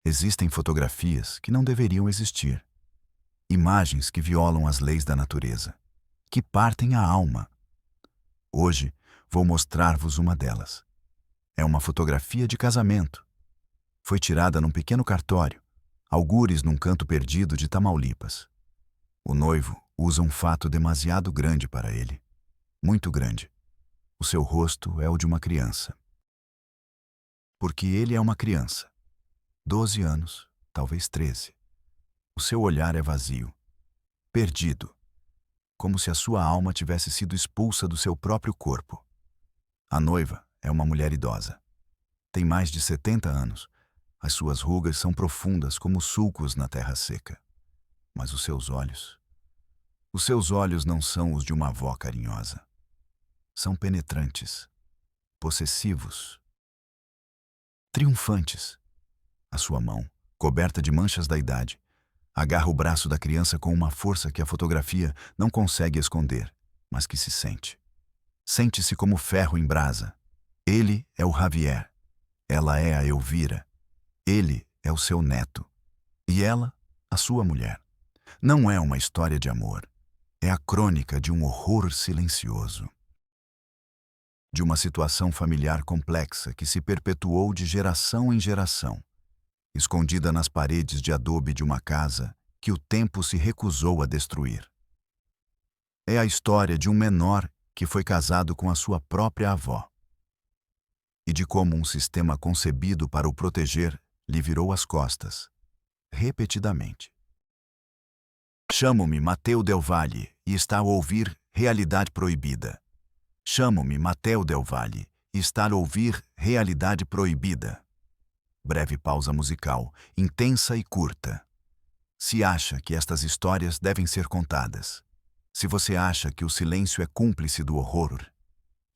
Existem fotografias que não deveriam existir. Imagens que violam as leis da natureza, que partem a alma. Hoje, vou mostrar-vos uma delas. É uma fotografia de casamento. Foi tirada num pequeno cartório, algures num canto perdido de Tamaulipas. O noivo usa um fato demasiado grande para ele. Muito grande. O seu rosto é o de uma criança. Porque ele é uma criança. 12 anos, talvez 13. O seu olhar é vazio, perdido, como se a sua alma tivesse sido expulsa do seu próprio corpo. A noiva é uma mulher idosa. Tem mais de 70 anos. As suas rugas são profundas como sulcos na terra seca. Mas os seus olhos não são os de uma avó carinhosa. São penetrantes, possessivos, triunfantes. A sua mão, coberta de manchas da idade, agarra o braço da criança com uma força que a fotografia não consegue esconder, mas que se sente. Sente-se como ferro em brasa. Ele é o Javier. Ela é a Elvira. Ele é o seu neto. E ela, a sua mulher. Não é uma história de amor. É a crônica de um horror silencioso. De uma situação familiar complexa que se perpetuou de geração em geração, escondida nas paredes de adobe de uma casa que o tempo se recusou a destruir. É a história de um menor que foi casado com a sua própria avó e de como um sistema concebido para o proteger lhe virou as costas, repetidamente. Chamo-me Mateu Del Valle e está a ouvir Realidade Proibida. Chamo-me Mateu Del Valle e está a ouvir Realidade Proibida. Breve pausa musical, intensa e curta. Se acha que estas histórias devem ser contadas, se você acha que o silêncio é cúmplice do horror,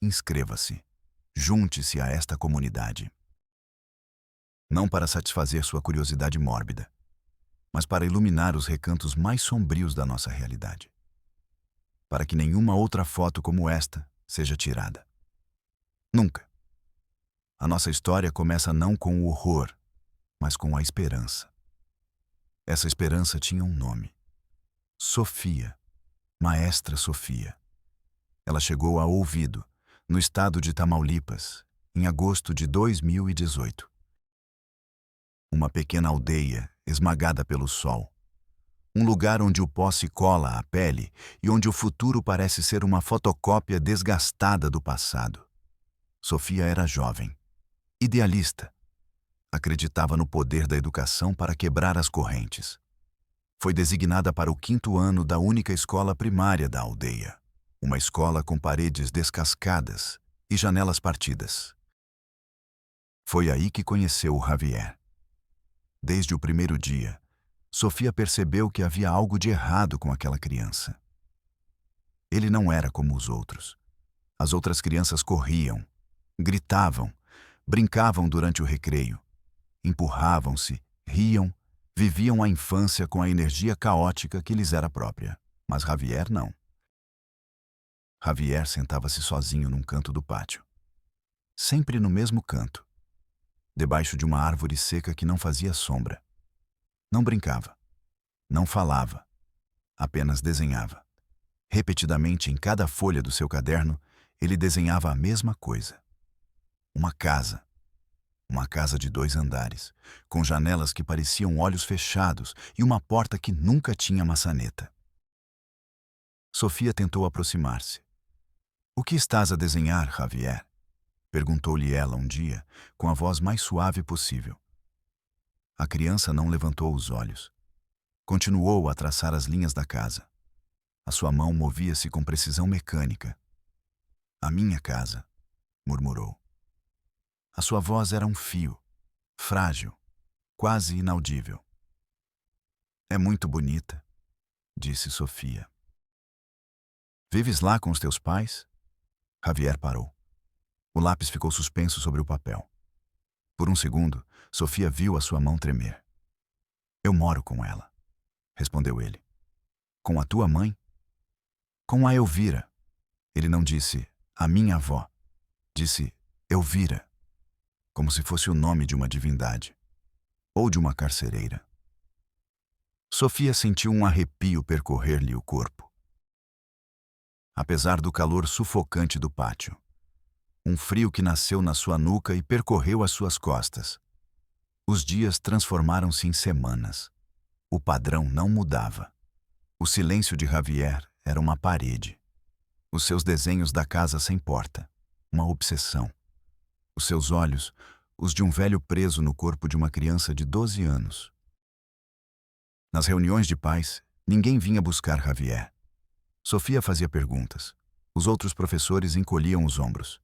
inscreva-se. Junte-se a esta comunidade. Não para satisfazer sua curiosidade mórbida, mas para iluminar os recantos mais sombrios da nossa realidade. Para que nenhuma outra foto como esta seja tirada. Nunca. A nossa história começa não com o horror, mas com a esperança. Essa esperança tinha um nome. Sofia. Maestra Sofia. Ela chegou a ouvido, no estado de Tamaulipas, em agosto de 2018. Uma pequena aldeia esmagada pelo sol. Um lugar onde o pó se cola à pele e onde o futuro parece ser uma fotocópia desgastada do passado. Sofia era jovem, idealista. Acreditava no poder da educação para quebrar as correntes. Foi designada para o 5º ano da única escola primária da aldeia. Uma escola com paredes descascadas e janelas partidas. Foi aí que conheceu o Javier. Desde o primeiro dia, Sofia percebeu que havia algo de errado com aquela criança. Ele não era como os outros. As outras crianças corriam, gritavam, brincavam durante o recreio, empurravam-se, riam, viviam a infância com a energia caótica que lhes era própria. Mas Javier não. Javier sentava-se sozinho num canto do pátio. Sempre no mesmo canto, debaixo de uma árvore seca que não fazia sombra. Não brincava, não falava, apenas desenhava. Repetidamente, em cada folha do seu caderno, ele desenhava a mesma coisa. Uma casa de 2 andares, com janelas que pareciam olhos fechados e uma porta que nunca tinha maçaneta. Sofia tentou aproximar-se. "O que estás a desenhar, Javier?" perguntou-lhe ela um dia, com a voz mais suave possível. A criança não levantou os olhos. Continuou a traçar as linhas da casa. A sua mão movia-se com precisão mecânica. "A minha casa", murmurou. A sua voz era um fio, frágil, quase inaudível. "É muito bonita", disse Sofia. "Vives lá com os teus pais?" Javier parou. O lápis ficou suspenso sobre o papel. Por um segundo, Sofia viu a sua mão tremer. "Eu moro com ela", respondeu ele. "Com a tua mãe?" "Com a Elvira." Ele não disse "a minha avó", disse Elvira, como se fosse o nome de uma divindade. ou de uma carcereira. Sofia sentiu um arrepio percorrer-lhe o corpo. Apesar do calor sufocante do pátio, um frio que nasceu na sua nuca e percorreu as suas costas. Os dias transformaram-se em semanas. O padrão não mudava. O silêncio de Javier era uma parede. Os seus desenhos da casa sem porta, uma obsessão. Os seus olhos, os de um velho preso no corpo de uma criança de 12 anos. Nas reuniões de pais, ninguém vinha buscar Javier. Sofia fazia perguntas. Os outros professores encolhiam os ombros.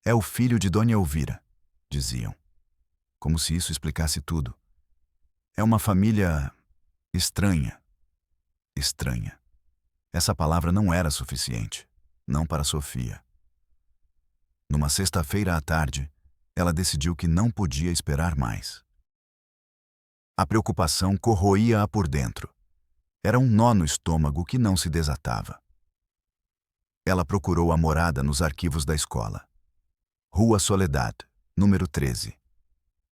É o filho de Dona Elvira, diziam. Como se isso explicasse tudo. É uma família estranha. Estranha. Essa palavra não era suficiente. Não para Sofia. Numa sexta-feira à tarde, ela decidiu que não podia esperar mais. A preocupação corroía-a por dentro. Era um nó no estômago que não se desatava. Ela procurou a morada nos arquivos da escola. Rua Soledad, número 13.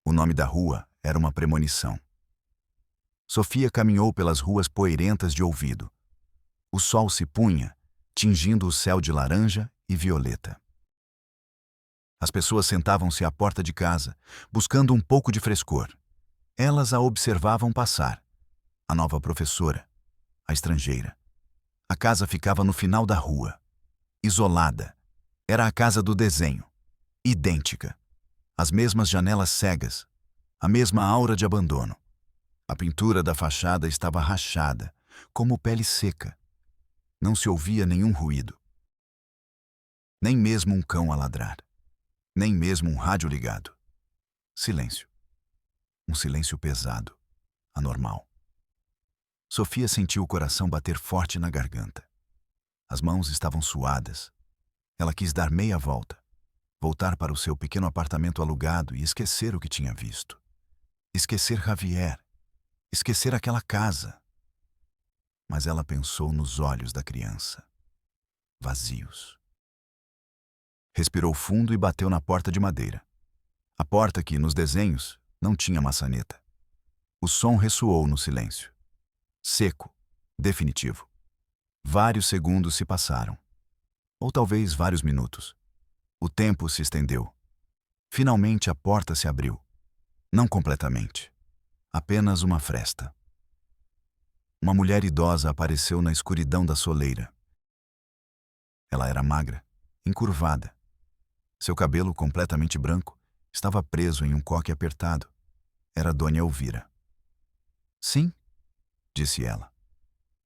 O nome da rua era uma premonição. Sofia caminhou pelas ruas poeirentas de ouvido. O sol se punha, tingindo o céu de laranja e violeta. As pessoas sentavam-se à porta de casa, buscando um pouco de frescor. Elas a observavam passar. A nova professora, a estrangeira. A casa ficava no final da rua. Isolada. Era a casa do desenho. Idêntica. As mesmas janelas cegas. A mesma aura de abandono. A pintura da fachada estava rachada, como pele seca. Não se ouvia nenhum ruído. Nem mesmo um cão a ladrar. Nem mesmo um rádio ligado. Silêncio. Um silêncio pesado, anormal. Sofia sentiu o coração bater forte na garganta. As mãos estavam suadas. Ela quis dar meia volta, voltar para o seu pequeno apartamento alugado e esquecer o que tinha visto. Esquecer Javier. Esquecer aquela casa. Mas ela pensou nos olhos da criança. Vazios. Respirou fundo e bateu na porta de madeira. A porta que, nos desenhos, não tinha maçaneta. O som ressoou no silêncio. Seco, definitivo. Vários segundos se passaram. Ou talvez vários minutos. O tempo se estendeu. Finalmente a porta se abriu. Não completamente. Apenas uma fresta. Uma mulher idosa apareceu na escuridão da soleira. Ela era magra, encurvada. Seu cabelo, completamente branco, estava preso em um coque apertado. Era Dona Elvira. Sim, disse ela.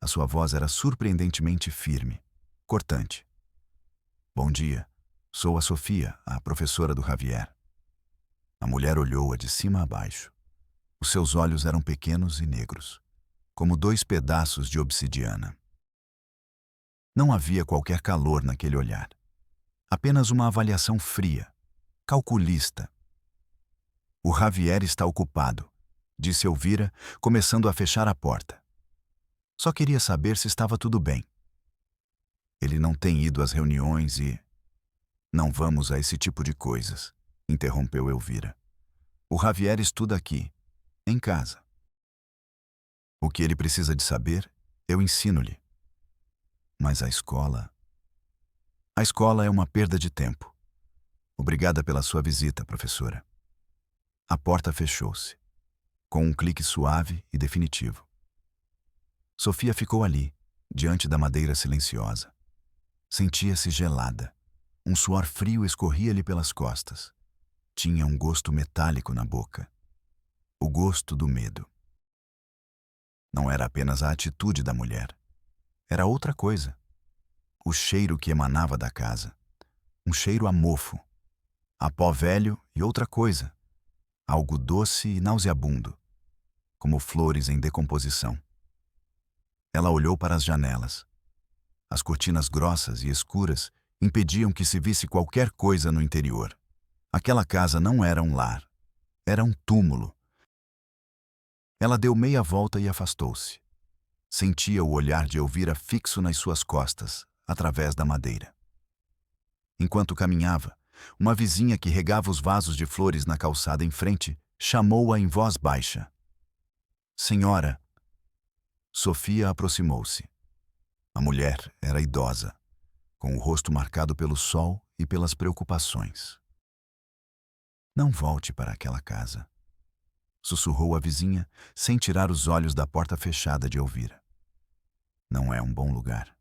A sua voz era surpreendentemente firme, cortante. Bom dia. Sou a Sofia, a professora do Javier. A mulher olhou-a de cima a baixo. Os seus olhos eram pequenos e negros, como 2 pedaços de obsidiana. Não havia qualquer calor naquele olhar. Apenas uma avaliação fria, calculista. O Javier está ocupado, disse Elvira, começando a fechar a porta. Só queria saber se estava tudo bem. Ele não tem ido às reuniões e... Não vamos a esse tipo de coisas, interrompeu Elvira. O Javier estuda aqui, em casa. O que ele precisa de saber, eu ensino-lhe. Mas a escola... A escola é uma perda de tempo. Obrigada pela sua visita, professora. A porta fechou-se, com um clique suave e definitivo. Sofia ficou ali, diante da madeira silenciosa. Sentia-se gelada. Um suor frio escorria-lhe pelas costas. Tinha um gosto metálico na boca. O gosto do medo. Não era apenas a atitude da mulher. Era outra coisa. O cheiro que emanava da casa. Um cheiro a mofo, a pó velho e outra coisa. Algo doce e nauseabundo, como flores em decomposição. Ela olhou para as janelas. As cortinas grossas e escuras impediam que se visse qualquer coisa no interior. Aquela casa não era um lar. Era um túmulo. Ela deu meia volta e afastou-se. Sentia o olhar de Elvira fixo nas suas costas, através da madeira. Enquanto caminhava, uma vizinha que regava os vasos de flores na calçada em frente chamou-a em voz baixa. Senhora. Sofia aproximou-se. A mulher era idosa, com o rosto marcado pelo sol e pelas preocupações. Não volte para aquela casa, sussurrou a vizinha, sem tirar os olhos da porta fechada de Elvira. Não é um bom lugar.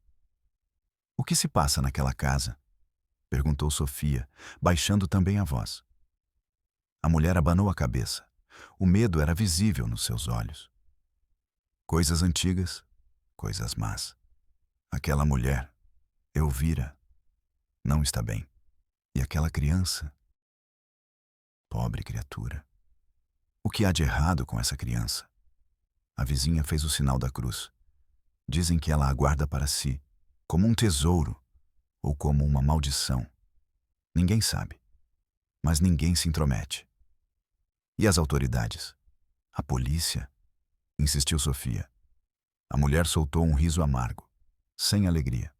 O que se passa naquela casa? Perguntou Sofia, baixando também a voz. A mulher abanou a cabeça. O medo era visível nos seus olhos. Coisas antigas, coisas más. Aquela mulher, Elvira, não está bem. E aquela criança? Pobre criatura. O que há de errado com essa criança? A vizinha fez o sinal da cruz. Dizem que ela aguarda para si, como um tesouro ou como uma maldição. Ninguém sabe, mas ninguém se intromete. E as autoridades? A polícia? Insistiu Sofia. A mulher soltou um riso amargo, sem alegria.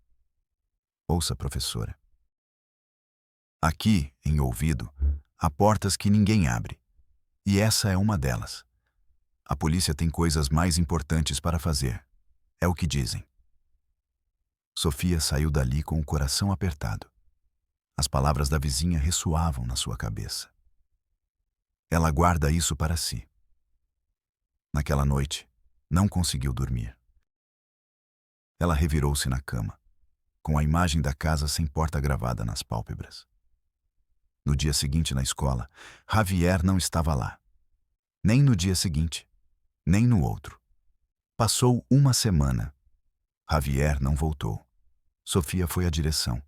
Ouça, professora. Aqui, em ouvido, há portas que ninguém abre. E essa é uma delas. A polícia tem coisas mais importantes para fazer. É o que dizem. Sofia saiu dali com o coração apertado. As palavras da vizinha ressoavam na sua cabeça. Ela guarda isso para si. Naquela noite, não conseguiu dormir. Ela revirou-se na cama, com a imagem da casa sem porta gravada nas pálpebras. No dia seguinte na escola, Javier não estava lá. Nem no dia seguinte, nem no outro. Passou uma semana. Javier não voltou. Sofia foi à direção.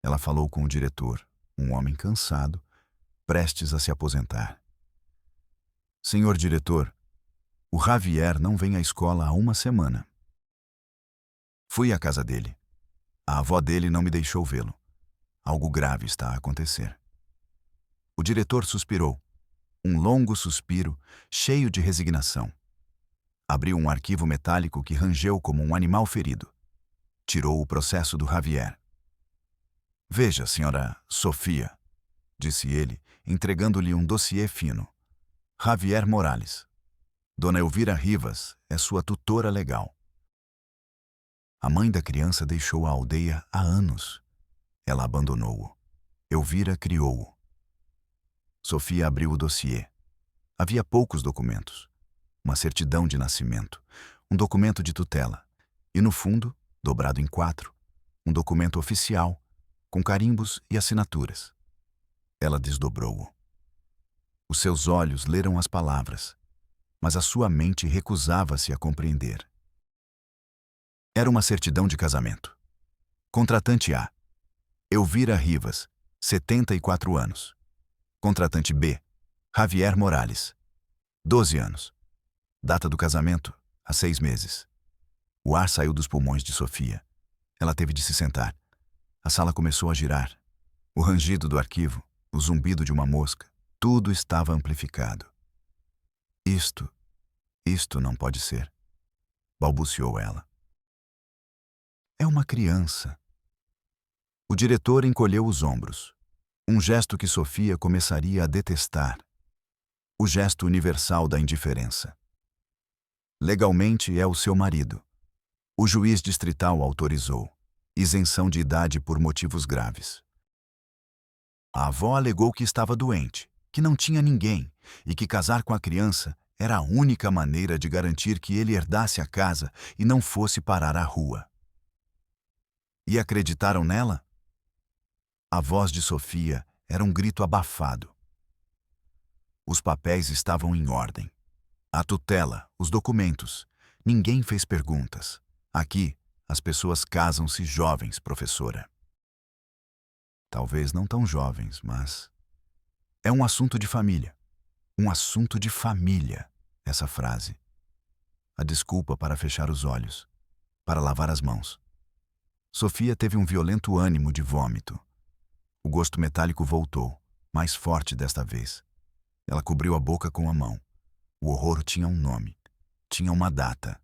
Ela falou com o diretor, um homem cansado, prestes a se aposentar. Senhor diretor, o Javier não vem à escola há uma semana. Fui à casa dele. A avó dele não me deixou vê-lo. Algo grave está a acontecer. O diretor suspirou. Um longo suspiro, cheio de resignação. Abriu um arquivo metálico que rangeu como um animal ferido. Tirou o processo do Javier. Veja, senhora Sofia, disse ele, entregando-lhe um dossiê fino. Javier Morales. Dona Elvira Rivas é sua tutora legal. A mãe da criança deixou a aldeia há anos. Ela abandonou-o. Elvira criou-o. Sofia abriu o dossiê. Havia poucos documentos. Uma certidão de nascimento, um documento de tutela e, no fundo, dobrado em 4, um documento oficial, com carimbos e assinaturas. Ela desdobrou-o. Os seus olhos leram as palavras, mas a sua mente recusava-se a compreender. Era uma certidão de casamento. Contratante A. Elvira Rivas, 74 anos. Contratante B. Javier Morales, 12 anos. Data do casamento, há 6 meses. O ar saiu dos pulmões de Sofia. Ela teve de se sentar. A sala começou a girar. O rangido do arquivo, o zumbido de uma mosca, tudo estava amplificado. Isto não pode ser, balbuciou ela. É uma criança. O diretor encolheu os ombros. Um gesto que Sofia começaria a detestar. O gesto universal da indiferença. Legalmente é o seu marido. O juiz distrital autorizou. Isenção de idade por motivos graves. A avó alegou que estava doente, que não tinha ninguém e que casar com a criança era a única maneira de garantir que ele herdasse a casa e não fosse parar à rua. E acreditaram nela? A voz de Sofia era um grito abafado. Os papéis estavam em ordem. A tutela, os documentos. Ninguém fez perguntas. Aqui, as pessoas casam-se jovens, professora. Talvez não tão jovens, mas... É um assunto de família. Um assunto de família, essa frase. A desculpa para fechar os olhos, para lavar as mãos. Sofia teve um violento ânimo de vômito. O gosto metálico voltou, mais forte desta vez. Ela cobriu a boca com a mão. O horror tinha um nome, tinha uma data,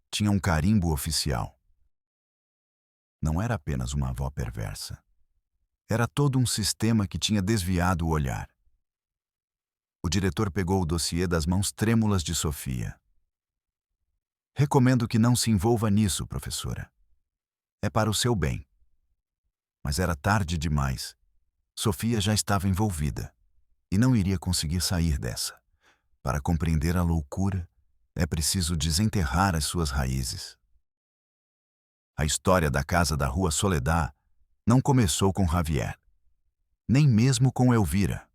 tinha um carimbo oficial. Não era apenas uma avó perversa. Era todo um sistema que tinha desviado o olhar. O diretor pegou o dossiê das mãos trêmulas de Sofia. Recomendo que não se envolva nisso, professora. É para o seu bem. Mas era tarde demais. Sofia já estava envolvida e não iria conseguir sair dessa. Para compreender a loucura, é preciso desenterrar as suas raízes. A história da casa da Rua Soledad não começou com Javier, nem mesmo com Elvira.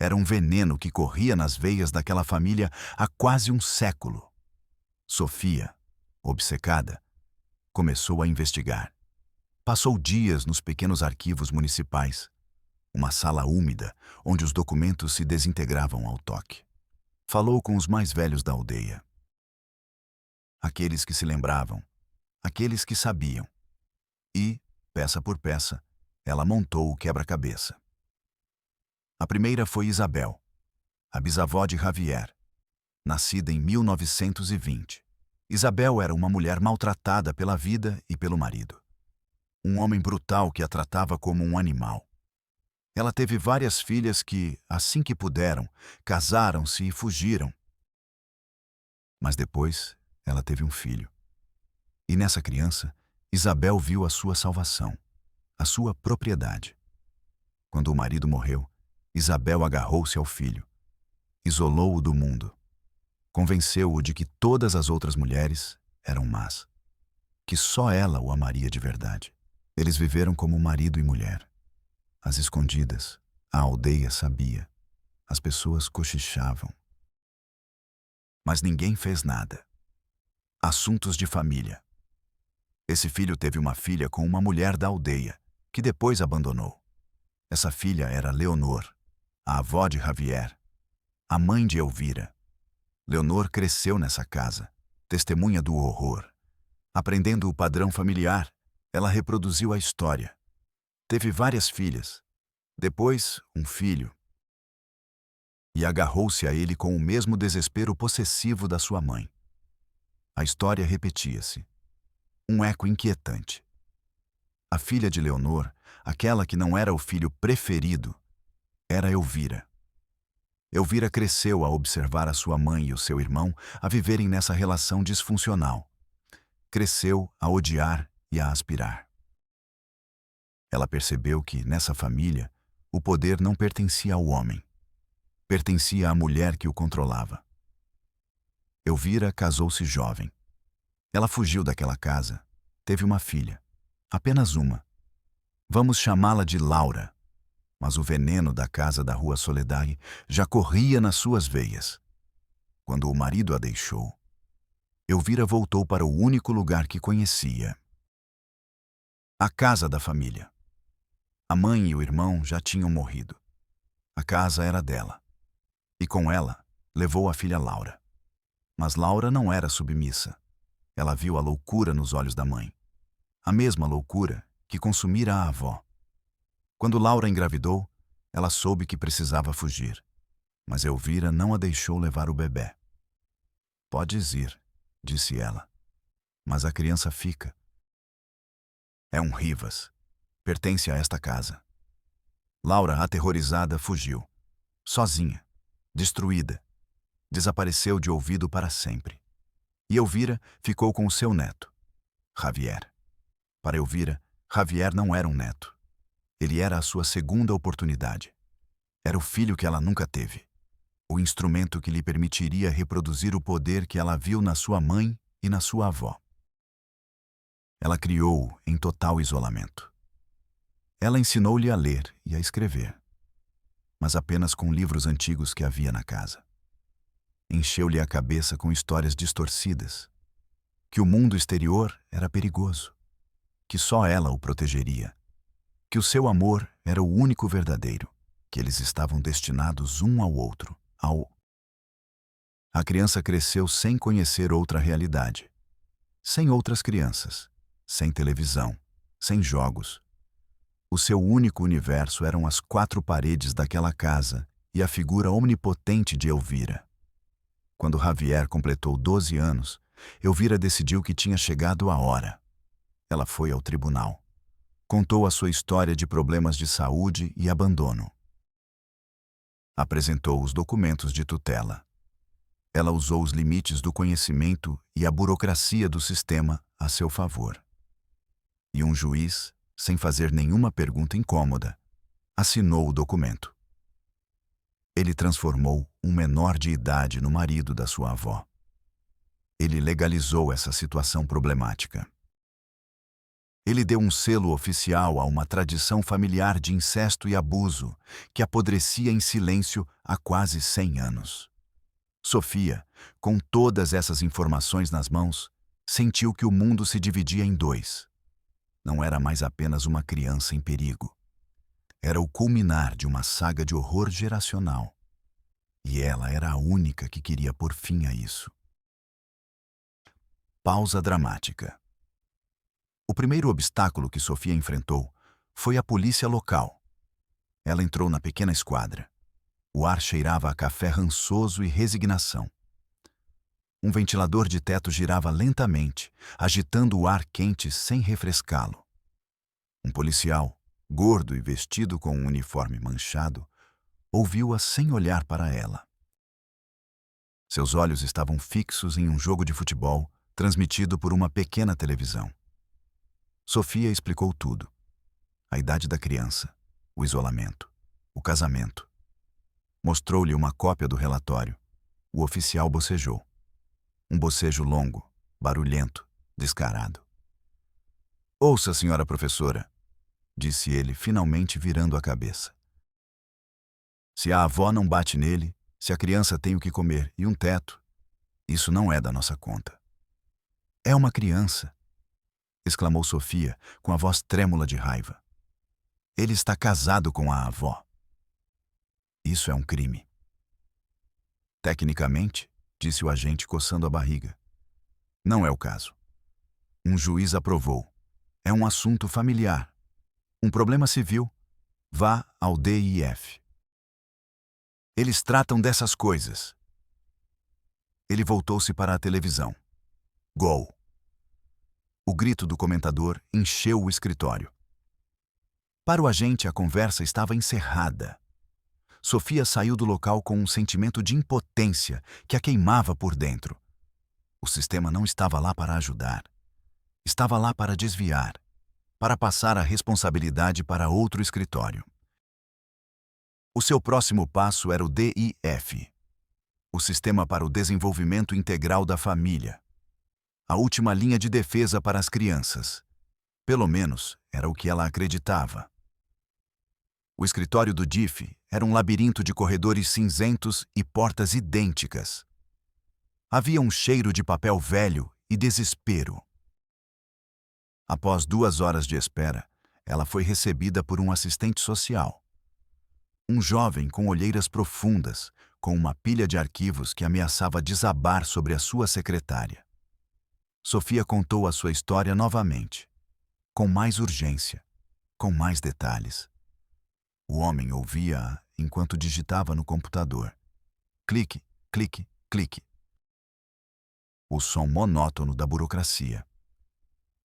Era um veneno que corria nas veias daquela família há quase um século. Sofia, obcecada, começou a investigar. Passou dias nos pequenos arquivos municipais, uma sala úmida onde os documentos se desintegravam ao toque. Falou com os mais velhos da aldeia. Aqueles que se lembravam, aqueles que sabiam. E, peça por peça, ela montou o quebra-cabeça. A primeira foi Isabel, a bisavó de Javier, nascida em 1920. Isabel era uma mulher maltratada pela vida e pelo marido. Um homem brutal que a tratava como um animal. Ela teve várias filhas que, assim que puderam, casaram-se e fugiram. Mas depois, ela teve um filho. E nessa criança, Isabel viu a sua salvação, a sua propriedade. Quando o marido morreu, Isabel agarrou-se ao filho, isolou-o do mundo, convenceu-o de que todas as outras mulheres eram más, que só ela o amaria de verdade. Eles viveram como marido e mulher. Às escondidas, a aldeia sabia. As pessoas cochichavam. Mas ninguém fez nada. Assuntos de família. Esse filho teve uma filha com uma mulher da aldeia, que depois abandonou. Essa filha era Leonor, a avó de Javier, a mãe de Elvira. Leonor cresceu nessa casa, testemunha do horror. Aprendendo o padrão familiar, ela reproduziu a história. Teve várias filhas, depois um filho. E agarrou-se a ele com o mesmo desespero possessivo da sua mãe. A história repetia-se. Um eco inquietante. A filha de Leonor, aquela que não era o filho preferido, era Elvira. Elvira cresceu a observar a sua mãe e o seu irmão a viverem nessa relação disfuncional. Cresceu a odiar e a aspirar. Ela percebeu que, nessa família, o poder não pertencia ao homem. Pertencia à mulher que o controlava. Elvira casou-se jovem. Ela fugiu daquela casa. Teve uma filha. Apenas uma. Vamos chamá-la de Laura. Mas o veneno da casa da Rua Soledad já corria nas suas veias. Quando o marido a deixou, Elvira voltou para o único lugar que conhecia. A casa da família. A mãe e o irmão já tinham morrido. A casa era dela. E com ela, levou a filha Laura. Mas Laura não era submissa. Ela viu a loucura nos olhos da mãe. A mesma loucura que consumira a avó. Quando Laura engravidou, ela soube que precisava fugir. Mas Elvira não a deixou levar o bebê. Podes ir, disse ela. Mas a criança fica. É um Rivas. Pertence a esta casa. Laura, aterrorizada, fugiu. Sozinha. Destruída. Desapareceu de ouvido para sempre. E Elvira ficou com o seu neto, Javier. Para Elvira, Javier não era um neto. Ele era a sua segunda oportunidade. Era o filho que ela nunca teve. O instrumento que lhe permitiria reproduzir o poder que ela viu na sua mãe e na sua avó. Ela criou-o em total isolamento. Ela ensinou-lhe a ler e a escrever, mas apenas com livros antigos que havia na casa. Encheu-lhe a cabeça com histórias distorcidas, que o mundo exterior era perigoso, que só ela o protegeria, que o seu amor era o único verdadeiro, que eles estavam destinados um ao outro, A criança cresceu sem conhecer outra realidade, sem outras crianças, sem televisão, sem jogos. O seu único universo eram as quatro paredes daquela casa e a figura omnipotente de Elvira. Quando Javier completou 12 anos, Elvira decidiu que tinha chegado a hora. Ela foi ao tribunal. Contou a sua história de problemas de saúde e abandono. Apresentou os documentos de tutela. Ela usou os limites do conhecimento e a burocracia do sistema a seu favor. E um juiz, sem fazer nenhuma pergunta incômoda, assinou o documento. Ele transformou um menor de idade no marido da sua avó. Ele legalizou essa situação problemática. Ele deu um selo oficial a uma tradição familiar de incesto e abuso que apodrecia em silêncio há quase 100 anos. Sofia, com todas essas informações nas mãos, sentiu que o mundo se dividia em dois. Não era mais apenas uma criança em perigo. Era o culminar de uma saga de horror geracional. E ela era a única que queria pôr fim a isso. Pausa dramática. O primeiro obstáculo que Sofia enfrentou foi a polícia local. Ela entrou na pequena esquadra. O ar cheirava a café rançoso e resignação. Um ventilador de teto girava lentamente, agitando o ar quente sem refrescá-lo. Um policial, gordo e vestido com um uniforme manchado, ouviu-a sem olhar para ela. Seus olhos estavam fixos em um jogo de futebol transmitido por uma pequena televisão. Sofia explicou tudo. A idade da criança, o isolamento, o casamento. Mostrou-lhe uma cópia do relatório. O oficial bocejou. Um bocejo longo, barulhento, descarado. "Ouça, senhora professora", disse ele, finalmente virando a cabeça. "Se a avó não bate nele, se a criança tem o que comer e um teto, isso não é da nossa conta." "É uma criança", exclamou Sofia, com a voz trêmula de raiva. "Ele está casado com a avó. Isso é um crime." "Tecnicamente", disse o agente coçando a barriga, "não é o caso. Um juiz aprovou. É um assunto familiar. Um problema civil. Vá ao DIF. Eles tratam dessas coisas." Ele voltou-se para a televisão. Gol. O grito do comentador encheu o escritório. Para o agente, a conversa estava encerrada. Sofia saiu do local com um sentimento de impotência que a queimava por dentro. O sistema não estava lá para ajudar. Estava lá para desviar, para passar a responsabilidade para outro escritório. O seu próximo passo era o DIF, o Sistema para o Desenvolvimento Integral da Família. A última linha de defesa para as crianças. Pelo menos, era o que ela acreditava. O escritório do DIF era um labirinto de corredores cinzentos e portas idênticas. Havia um cheiro de papel velho e desespero. Após 2 horas de espera, ela foi recebida por um assistente social. Um jovem com olheiras profundas, com uma pilha de arquivos que ameaçava desabar sobre a sua secretária. Sofia contou a sua história novamente, com mais urgência, com mais detalhes. O homem ouvia-a enquanto digitava no computador. Clique, clique, clique. O som monótono da burocracia.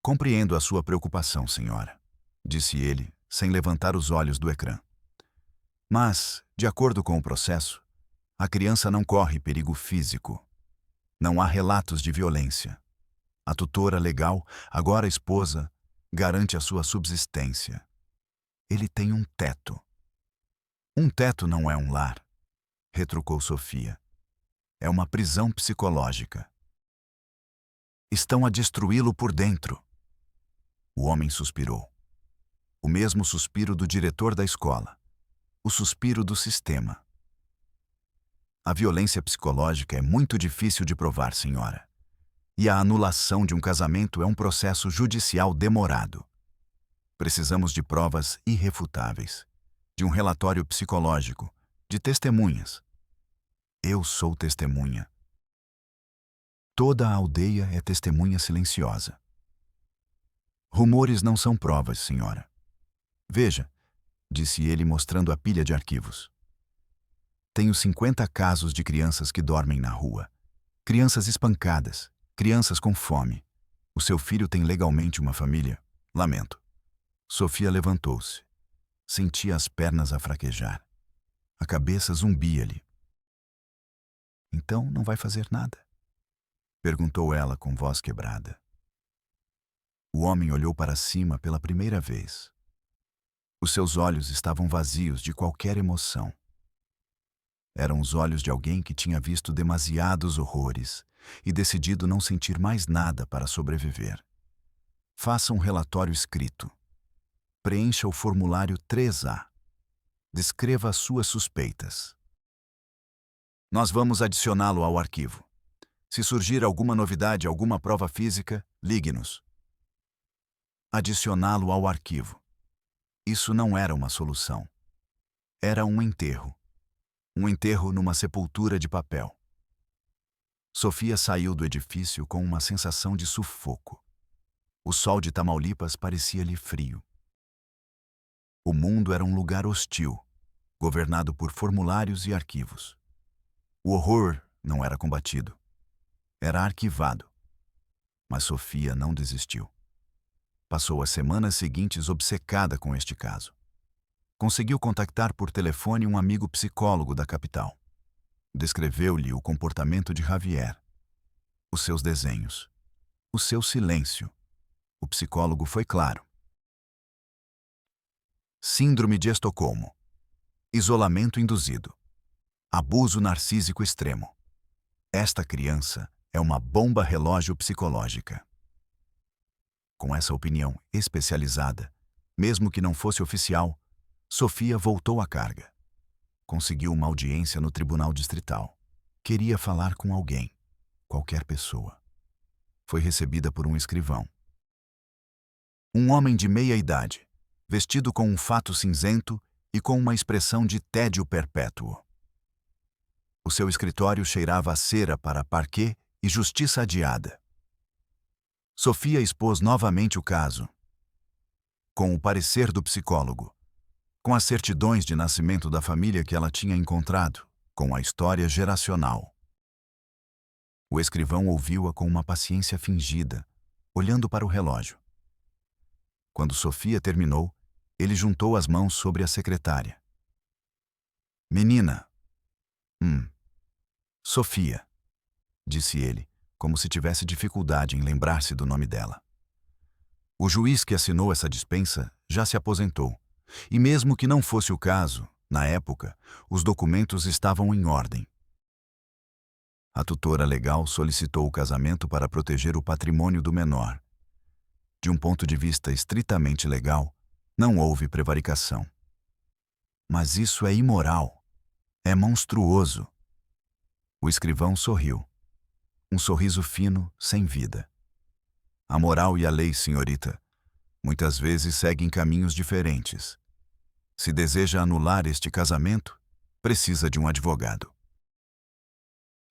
"Compreendo a sua preocupação, senhora", disse ele, sem levantar os olhos do ecrã. "Mas, de acordo com o processo, a criança não corre perigo físico. Não há relatos de violência. A tutora legal, agora esposa, garante a sua subsistência. Ele tem um teto." "Um teto não é um lar", retrucou Sofia. "É uma prisão psicológica. Estão a destruí-lo por dentro." O homem suspirou. O mesmo suspiro do diretor da escola. O suspiro do sistema. "A violência psicológica é muito difícil de provar, senhora. E a anulação de um casamento é um processo judicial demorado. Precisamos de provas irrefutáveis, de um relatório psicológico, de testemunhas. Eu sou testemunha. Toda a aldeia é testemunha silenciosa. Rumores não são provas, senhora. Veja", disse ele mostrando a pilha de arquivos. "Tenho 50 casos de crianças que dormem na rua. Crianças espancadas, crianças com fome. O seu filho tem legalmente uma família? Lamento." Sofia levantou-se. Sentia as pernas a fraquejar. A cabeça zumbia-lhe. Então não vai fazer nada? Perguntou ela com voz quebrada. O homem olhou para cima pela primeira vez. Os seus olhos estavam vazios de qualquer emoção. Eram os olhos de alguém que tinha visto demasiados horrores e decidido não sentir mais nada para sobreviver. Faça um relatório escrito. Preencha o formulário 3A. Descreva as suas suspeitas. Nós vamos adicioná-lo ao arquivo. Se surgir alguma novidade, alguma prova física, ligue-nos. Adicioná-lo ao arquivo. Isso não era uma solução. Era um enterro. Um enterro numa sepultura de papel. Sofia saiu do edifício com uma sensação de sufoco. O sol de Tamaulipas parecia-lhe frio. O mundo era um lugar hostil, governado por formulários e arquivos. O horror não era combatido. Era arquivado. Mas Sofia não desistiu. Passou as semanas seguintes obcecada com este caso. Conseguiu contactar por telefone um amigo psicólogo da capital. Descreveu-lhe o comportamento de Javier, os seus desenhos, o seu silêncio. O psicólogo foi claro. Síndrome de Estocolmo. Isolamento induzido. Abuso narcísico extremo. Esta criança é uma bomba relógio psicológica. Com essa opinião especializada, mesmo que não fosse oficial, Sofia voltou à carga. Conseguiu uma audiência no Tribunal Distrital. Queria falar com alguém, qualquer pessoa. Foi recebida por um escrivão. Um homem de meia idade, vestido com um fato cinzento e com uma expressão de tédio perpétuo. O seu escritório cheirava a cera para parquet e justiça adiada. Sofia expôs novamente o caso. Com o parecer do psicólogo, com as certidões de nascimento da família que ela tinha encontrado, com a história geracional. O escrivão ouviu-a com uma paciência fingida, olhando para o relógio. Quando Sofia terminou, ele juntou as mãos sobre a secretária. Menina. Sofia, disse ele, como se tivesse dificuldade em lembrar-se do nome dela. O juiz que assinou essa dispensa já se aposentou, e mesmo que não fosse o caso, na época, os documentos estavam em ordem. A tutora legal solicitou o casamento para proteger o patrimônio do menor. De um ponto de vista estritamente legal, não houve prevaricação. Mas isso é imoral. É monstruoso. O escrivão sorriu. Um sorriso fino, sem vida. A moral e a lei, senhorita, muitas vezes seguem caminhos diferentes. Se deseja anular este casamento, precisa de um advogado.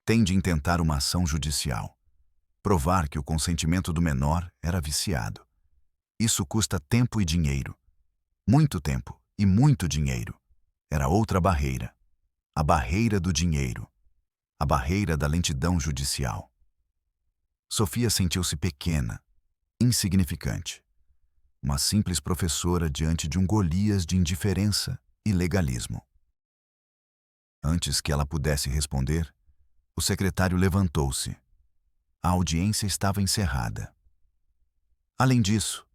Tem de intentar uma ação judicial. Provar que o consentimento do menor era viciado. Isso custa tempo e dinheiro. Muito tempo e muito dinheiro. Era outra barreira. A barreira do dinheiro. A barreira da lentidão judicial. Sofia sentiu-se pequena, insignificante. Uma simples professora diante de um Golias de indiferença e legalismo. Antes que ela pudesse responder, o secretário levantou-se. A audiência estava encerrada. Além disso,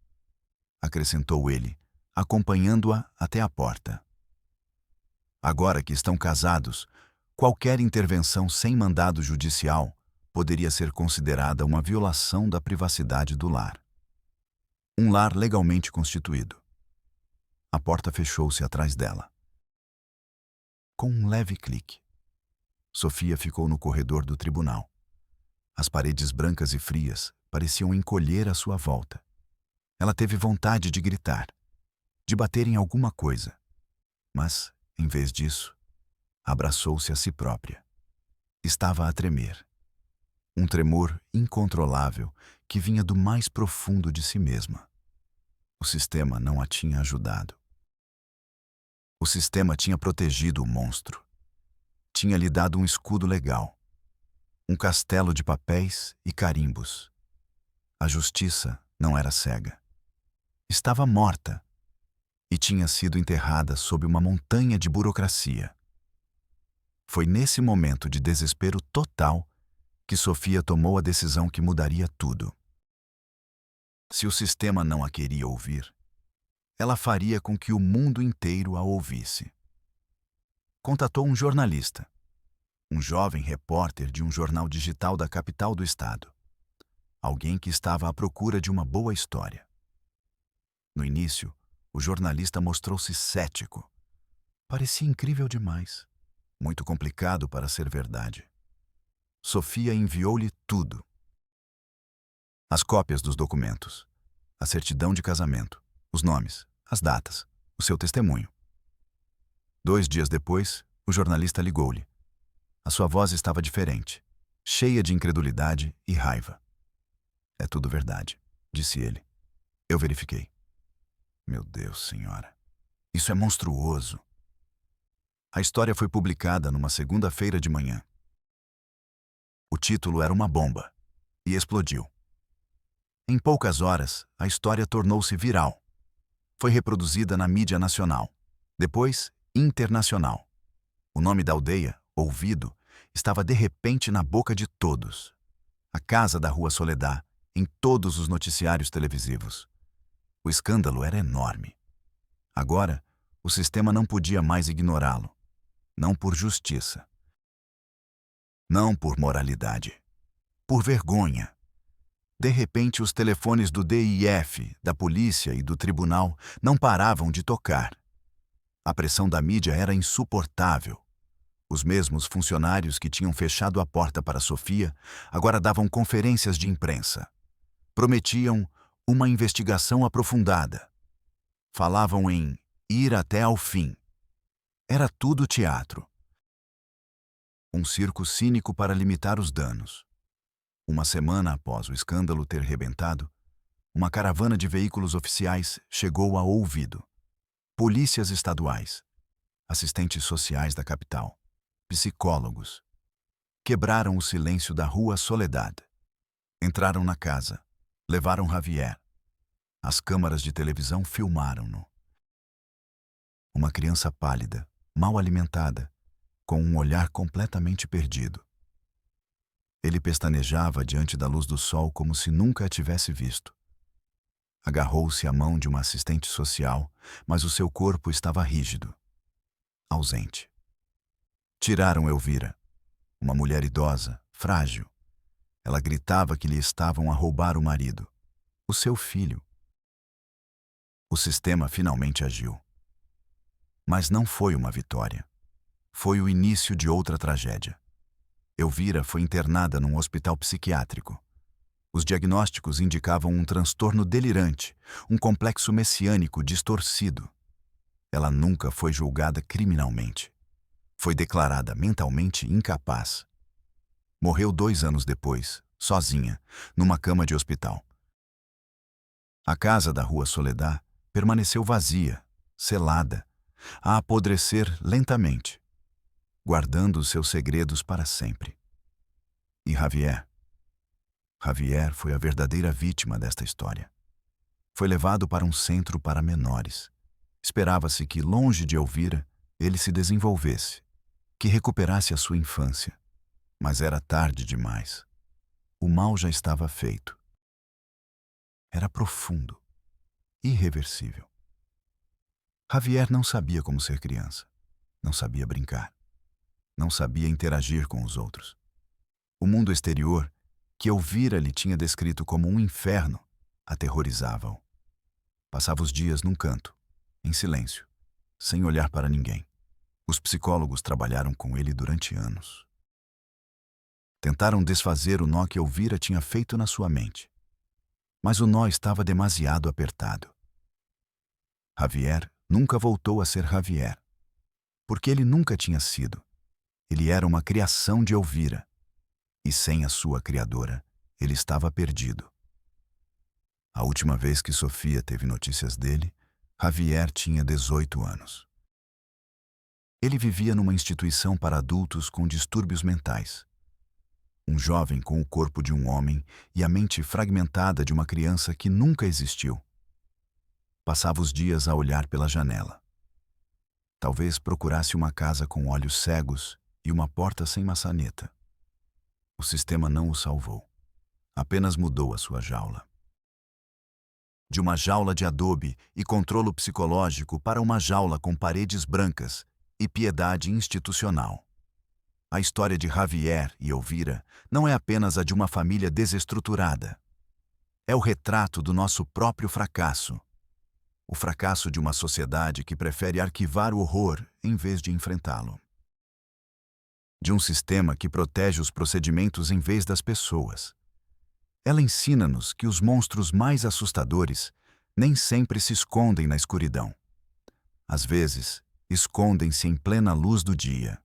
acrescentou ele, acompanhando-a até a porta. Agora que estão casados, qualquer intervenção sem mandado judicial poderia ser considerada uma violação da privacidade do lar. Um lar legalmente constituído. A porta fechou-se atrás dela. Com um leve clique, Sofia ficou no corredor do tribunal. As paredes brancas e frias pareciam encolher à sua volta. Ela teve vontade de gritar, de bater em alguma coisa. Mas, em vez disso, abraçou-se a si própria. Estava a tremer. Um tremor incontrolável que vinha do mais profundo de si mesma. O sistema não a tinha ajudado. O sistema tinha protegido o monstro. Tinha lhe dado um escudo legal. Um castelo de papéis e carimbos. A justiça não era cega. Estava morta e tinha sido enterrada sob uma montanha de burocracia. Foi nesse momento de desespero total que Sofia tomou a decisão que mudaria tudo. Se o sistema não a queria ouvir, ela faria com que o mundo inteiro a ouvisse. Contatou um jornalista, um jovem repórter de um jornal digital da capital do estado. Alguém que estava à procura de uma boa história. No início, o jornalista mostrou-se cético. Parecia incrível demais, muito complicado para ser verdade. Sofia enviou-lhe tudo. As cópias dos documentos, a certidão de casamento, os nomes, as datas, o seu testemunho. 2 dias depois, o jornalista ligou-lhe. A sua voz estava diferente, cheia de incredulidade e raiva. É tudo verdade, disse ele. Eu verifiquei. Meu Deus, senhora, isso é monstruoso. A história foi publicada numa segunda-feira de manhã. O título era uma bomba e explodiu. Em poucas horas, a história tornou-se viral. Foi reproduzida na mídia nacional, depois internacional. O nome da aldeia, Ouvido, estava de repente na boca de todos. A casa da Rua Soledad, em todos os noticiários televisivos. O escândalo era enorme. Agora, o sistema não podia mais ignorá-lo. Não por justiça. Não por moralidade. Por vergonha. De repente, os telefones do DIF, da polícia e do tribunal não paravam de tocar. A pressão da mídia era insuportável. Os mesmos funcionários que tinham fechado a porta para Sofia agora davam conferências de imprensa. Prometiam uma investigação aprofundada. Falavam em ir até ao fim. Era tudo teatro. Um circo cínico para limitar os danos. Uma semana após o escândalo ter rebentado, uma caravana de veículos oficiais chegou a Ouvido. Polícias estaduais, assistentes sociais da capital, psicólogos. Quebraram o silêncio da Rua Soledad. Entraram na casa, levaram Javier. As câmaras de televisão filmaram-no. Uma criança pálida, mal alimentada, com um olhar completamente perdido. Ele pestanejava diante da luz do sol como se nunca a tivesse visto. Agarrou-se à mão de uma assistente social, mas o seu corpo estava rígido, ausente. Tiraram Elvira, uma mulher idosa, frágil. Ela gritava que lhe estavam a roubar o marido, o seu filho. O sistema finalmente agiu. Mas não foi uma vitória. Foi o início de outra tragédia. Elvira foi internada num hospital psiquiátrico. Os diagnósticos indicavam um transtorno delirante, um complexo messiânico distorcido. Ela nunca foi julgada criminalmente. Foi declarada mentalmente incapaz. Morreu 2 anos depois, sozinha, numa cama de hospital. A casa da Rua Soledad permaneceu vazia, selada, a apodrecer lentamente, guardando os seus segredos para sempre. E Javier foi a verdadeira vítima desta história. Foi levado para um centro para menores. Esperava-se que, longe de Elvira, ele se desenvolvesse, que recuperasse a sua infância. Mas era tarde demais. O mal já estava feito. Era profundo, irreversível. Javier não sabia como ser criança, não sabia brincar, não sabia interagir com os outros. O mundo exterior, que Elvira lhe tinha descrito como um inferno, aterrorizava-o. Passava os dias num canto, em silêncio, sem olhar para ninguém. Os psicólogos trabalharam com ele durante anos. Tentaram desfazer o nó que Elvira tinha feito na sua mente. Mas o nó estava demasiado apertado. Javier nunca voltou a ser Javier, porque ele nunca tinha sido. Ele era uma criação de Elvira, e sem a sua criadora, ele estava perdido. A última vez que Sofia teve notícias dele, Javier tinha 18 anos. Ele vivia numa instituição para adultos com distúrbios mentais. Um jovem com o corpo de um homem e a mente fragmentada de uma criança que nunca existiu. Passava os dias a olhar pela janela. Talvez procurasse uma casa com olhos cegos e uma porta sem maçaneta. O sistema não o salvou. Apenas mudou a sua jaula. De uma jaula de adobe e controlo psicológico para uma jaula com paredes brancas e piedade institucional. A história de Javier e Elvira não é apenas a de uma família desestruturada. É o retrato do nosso próprio fracasso. O fracasso de uma sociedade que prefere arquivar o horror em vez de enfrentá-lo. De um sistema que protege os procedimentos em vez das pessoas. Ela ensina-nos que os monstros mais assustadores nem sempre se escondem na escuridão. Às vezes, escondem-se em plena luz do dia,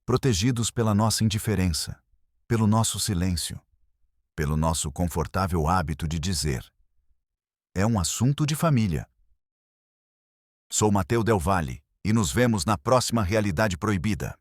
protegidos pela nossa indiferença, pelo nosso silêncio, pelo nosso confortável hábito de dizer: é um assunto de família. Sou Matteo Del Valle e nos vemos na próxima Realidade Proibida.